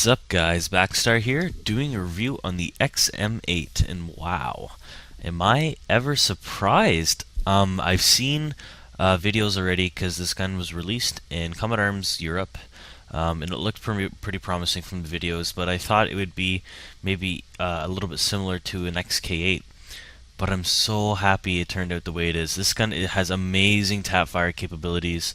What's up, guys? Baxstar here, doing a review on the XM-8, and wow, am I ever surprised? I've seen videos already because this gun was released in Combat Arms Europe, and it looked pretty promising from the videos, but I thought it would be maybe a little bit similar to an XK8. But I'm so happy it turned out the way it is. This gun, it has amazing tap fire capabilities.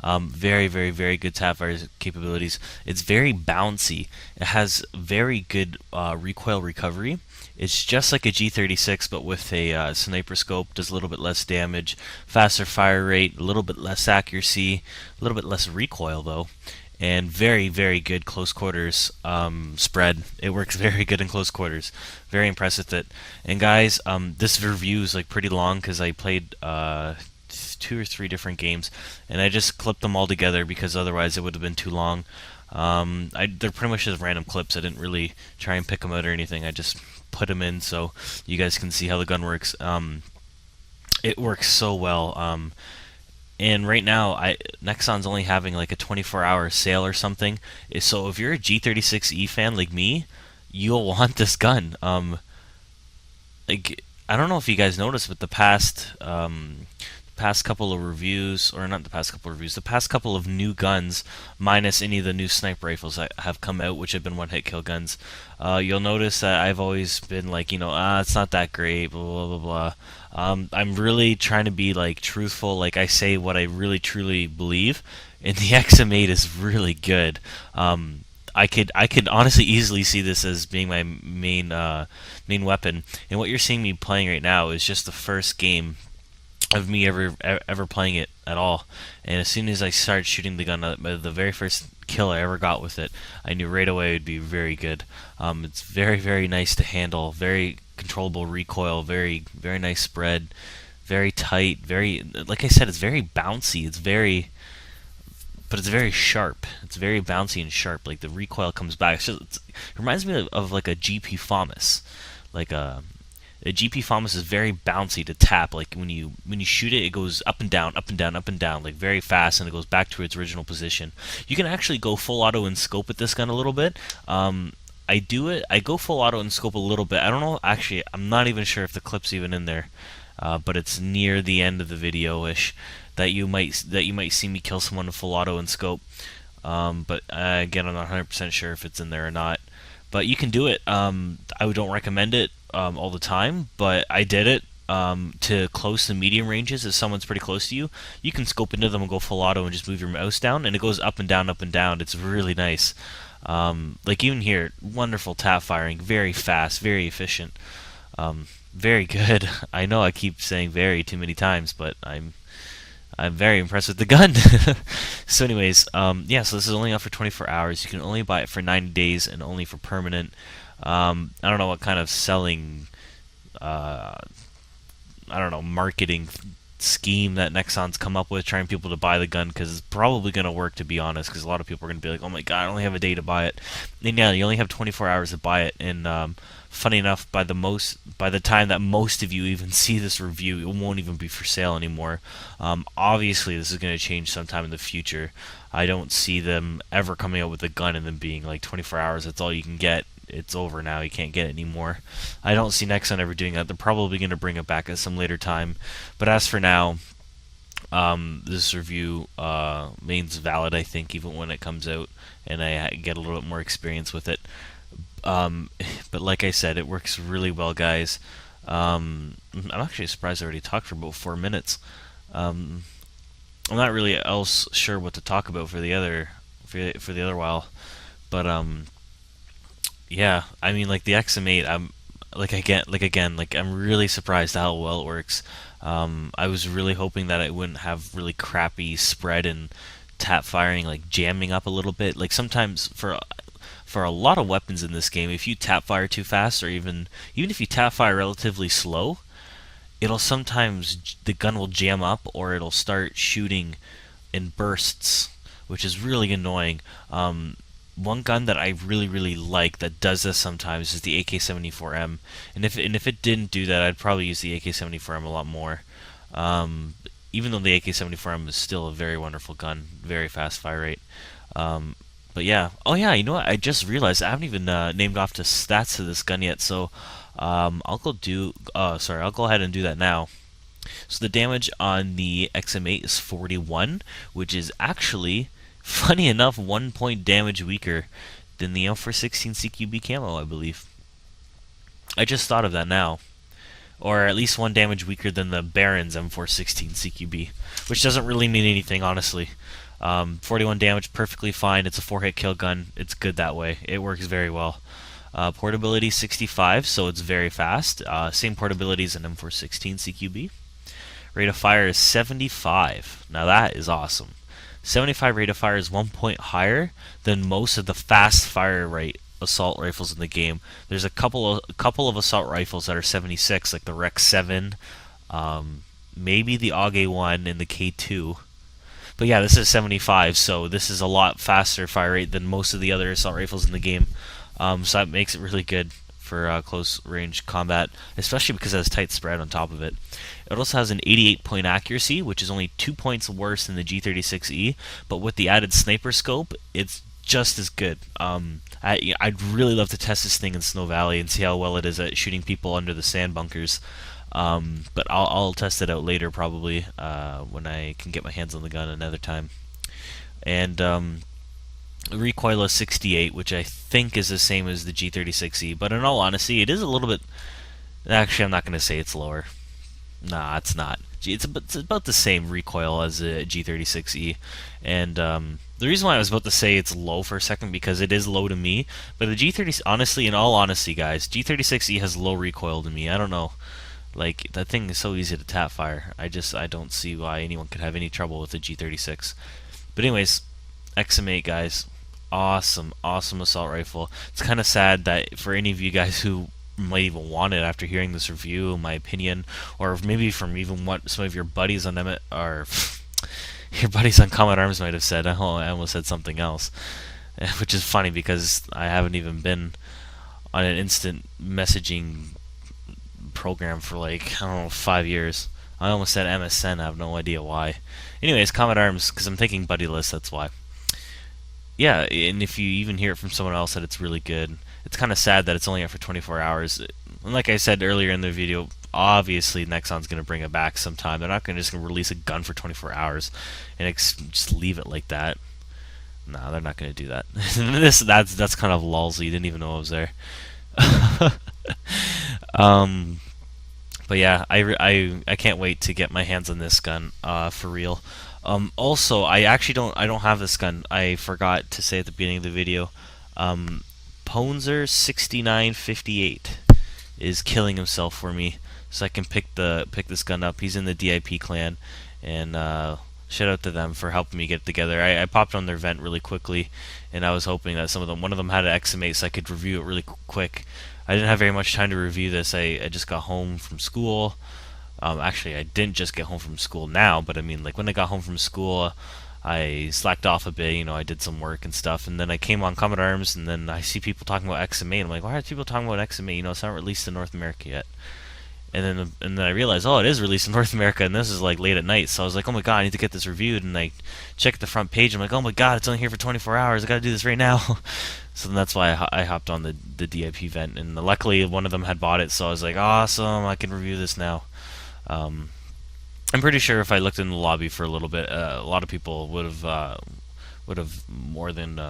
Very good tap fire capabilities. It's very bouncy. It has very good recoil recovery. It's just like a G36, but with a sniper scope. Does a little bit less damage, faster fire rate, a little bit less accuracy, a little bit less recoil though, and very good close quarters spread. It works very good in close quarters. Very impressed with it. And guys, this review is like pretty long because I played 2 or 3 different games, and I just clipped them all together because otherwise it would have been too long. They're pretty much just random clips. I didn't really try and pick them out or anything. I just put them in so you guys can see how the gun works. It works so well. And right now, Nexon's only having like a 24-hour sale or something. So if you're a G36E fan like me, you'll want this gun. Like, I don't know if you guys noticed, but the past couple of reviews, or not the past couple of reviews, the past couple of new guns, minus any of the new sniper rifles that have come out, which have been one-hit kill guns, you'll notice that I've always been like, it's not that great, blah, blah, blah, blah. I'm really trying to be like truthful, like I say what I really truly believe, and the XM8 is really good. I could honestly easily see this as being my main weapon, and what you're seeing me playing right now is just the first game of me ever playing it at all. And as soon as I started shooting the gun, the very first kill I ever got with it, I knew right away it would be very good. It's very nice to handle, very controllable recoil, very nice spread, very tight, very, like I said, it's very bouncy. But it's very sharp. It's very bouncy and sharp. Like the recoil comes back. It reminds me of like a GP FAMAS, like a GP FAMAS is very bouncy to tap. Like when you shoot it, it goes up and down, up and down, up and down, like very fast, and it goes back to its original position. You can actually go full auto and scope with this gun a little bit. I do it. I go full auto and scope a little bit. I don't know. Actually, I'm not even sure if the clip's even in there, but it's near the end of the video-ish that you might see me kill someone with full auto and scope. But again, I'm not 100% sure if it's in there or not. But you can do it. I don't recommend it all the time, but I did it to close to medium ranges. If someone's pretty close to you, you can scope into them and go full auto and just move your mouse down, and it goes up and down, up and down. It's really nice. Like even here, wonderful tap firing, very fast, very efficient, very good. I know I keep saying very too many times, but I'm very impressed with the gun. So anyways, yeah, so this is only out for 24 hours. You can only buy it for 90 days and only for permanent. I don't know what kind of selling, I don't know, marketing scheme that Nexon's come up with, trying people to buy the gun, because it's probably going to work, to be honest, because a lot of people are going to be like, oh my god, I only have a day to buy it. And yeah, you only have 24 hours to buy it, and funny enough, by the time that most of you even see this review, it won't even be for sale anymore. Obviously, this is going to change sometime in the future. I don't see them ever coming out with a gun and then being like 24 hours, that's all you can get. It's over now, you can't get it anymore. I don't see Nexon ever doing that. They're probably going to bring it back at some later time. But as for now, this review remains valid, I think, even when it comes out and I get a little bit more experience with it. But like I said, it works really well, guys. I'm actually surprised I already talked for about 4 minutes. I'm not really else sure what to talk about for the other while, but yeah, I mean, like the XM8, I'm really surprised how well it works. I was really hoping that it wouldn't have really crappy spread and tap firing, like jamming up a little bit. Like sometimes for a lot of weapons in this game, if you tap fire too fast, or even if you tap fire relatively slow, it'll sometimes, the gun will jam up, or it'll start shooting in bursts, which is really annoying. One gun that I really like that does this sometimes is the AK-74M, and if it didn't do that, I'd probably use the AK-74M a lot more. Even though the AK-74M is still a very wonderful gun, very fast fire rate. But yeah, oh yeah, you know what? I just realized I haven't even named off the stats to this gun yet. So I'll go do. Sorry, I'll go ahead and do that now. So the damage on the XM-8 is 41, which is actually, funny enough, 1 point damage weaker than the M416 CQB camo, I believe. I just thought of that now. Or at least 1 damage weaker than the Baron's M416 CQB, which doesn't really mean anything, honestly. 41 damage, perfectly fine. It's a 4-hit kill gun. It's good that way. It works very well. Portability 65, so it's very fast. Same portability as an M416 CQB. Rate of fire is 75. Now that is awesome. 75 rate of fire is 1 point higher than most of the fast fire rate assault rifles in the game. There's a couple of assault rifles that are 76, like the Rex 7, maybe the AUG 1 and the K2. But yeah, this is 75, so this is a lot faster fire rate than most of the other assault rifles in the game. So that makes it really good for close range combat, especially because it has tight spread on top of it. It also has an 88 point accuracy, which is only 2 points worse than the G36E, but with the added sniper scope, it's just as good. I'd really love to test this thing in Snow Valley and see how well it is at shooting people under the sand bunkers. But I'll test it out later, probably when I can get my hands on the gun another time. And recoil is 68, which I think is the same as the G36E. But in all honesty, it is a little bit. Actually, I'm not going to say it's lower. Nah, it's not. It's about the same recoil as a G36E, and the reason why I was about to say it's low for a second because it is low to me, but the G30, honestly, in all honesty, guys, G36E has low recoil to me. I don't know, like that thing is so easy to tap fire. I don't see why anyone could have any trouble with the G36. But anyways, XM-8 guys, awesome assault rifle. It's kind of sad that for any of you guys who might even want it after hearing this review, my opinion, or maybe from even what some of your buddies on them or your buddies on Comet Arms might have said. Oh, I almost said something else, which is funny because I haven't even been on an instant messaging program for like, I don't know, 5 years. I almost said MSN. I have no idea why. Anyways, Comet Arms, because I'm thinking buddy list. That's why. Yeah, and if you even hear it from someone else that it's really good, it's kind of sad that it's only out for 24 hours. And like I said earlier in the video, obviously Nexon's going to bring it back sometime. They're not going to just release a gun for 24 hours and just leave it like that. No, they're not going to do that. That's kind of lulzy. You didn't even know I was there. But yeah, I can't wait to get my hands on this gun for real. Also, I don't have this gun. I forgot to say at the beginning of the video. Ponzer 6958 is killing himself for me, so I can pick this gun up. He's in the DIP clan, and shout out to them for helping me get it together. I popped on their vent really quickly, and I was hoping that one of them had an XM-8 so I could review it really quick. I didn't have very much time to review this. I just got home from school. Actually, I didn't just get home from school now, but I mean, like when I got home from school, I slacked off a bit. You know, I did some work and stuff, and then I came on Comet Arms, and then I see people talking about XM-8. I'm like, why are people talking about XM-8? You know, it's not released in North America yet. And then I realized, oh, it is released in North America, and this is like late at night. So I was like, oh my god, I need to get this reviewed. And I checked the front page. I'm like, oh my god, it's only here for 24 hours. I gotta do this right now. So that's why I hopped on the DIP vent, and luckily one of them had bought it. So I was like, awesome, I can review this now. I'm pretty sure if I looked in the lobby for a little bit, a lot of people would have more than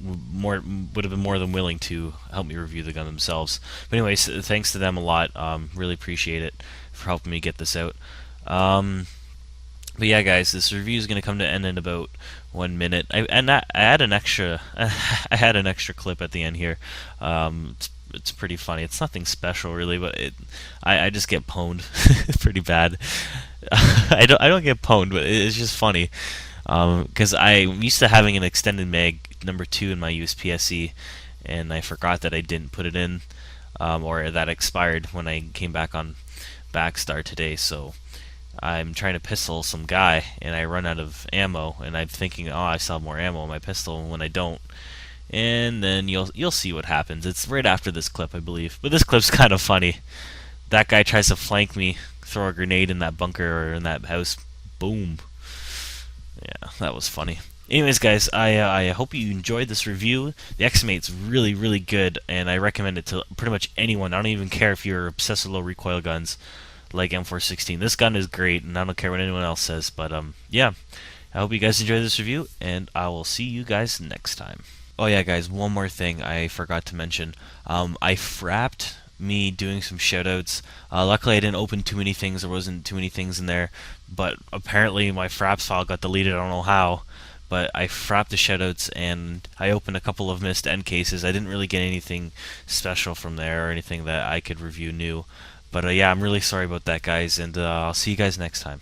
would have been more than willing to help me review the gun themselves. But anyways, thanks to them a lot. Really appreciate it for helping me get this out. But yeah, guys, this review is going to come to an end in about 1 minute. I had an extra I had an extra clip at the end here. It's pretty funny. It's nothing special really, but I just get pwned pretty bad. I don't get pwned, but it's just funny. Because I'm used to having an extended mag number 2 in my USPSE, and I forgot that I didn't put it in, or that expired when I came back on Baxstar today. So I'm trying to pistol some guy, and I run out of ammo, and I'm thinking, oh, I still have more ammo in my pistol, when I don't. And then you'll see what happens. It's right after this clip, I believe. But this clip's kind of funny. That guy tries to flank me, throw a grenade in that bunker or in that house. Boom. Yeah, that was funny. Anyways, guys, I hope you enjoyed this review. The XM-8's really, really good, and I recommend it to pretty much anyone. I don't even care if you're obsessed with low recoil guns like M416. This gun is great, and I don't care what anyone else says. But yeah, I hope you guys enjoyed this review, and I will see you guys next time. Oh yeah, guys, one more thing I forgot to mention. I frapped me doing some shoutouts. Luckily, I didn't open too many things. There wasn't too many things in there, but apparently my fraps file got deleted. I don't know how, but I frapped the shoutouts and I opened a couple of missed end cases. I didn't really get anything special from there or anything that I could review new. But yeah, I'm really sorry about that, guys, and I'll see you guys next time.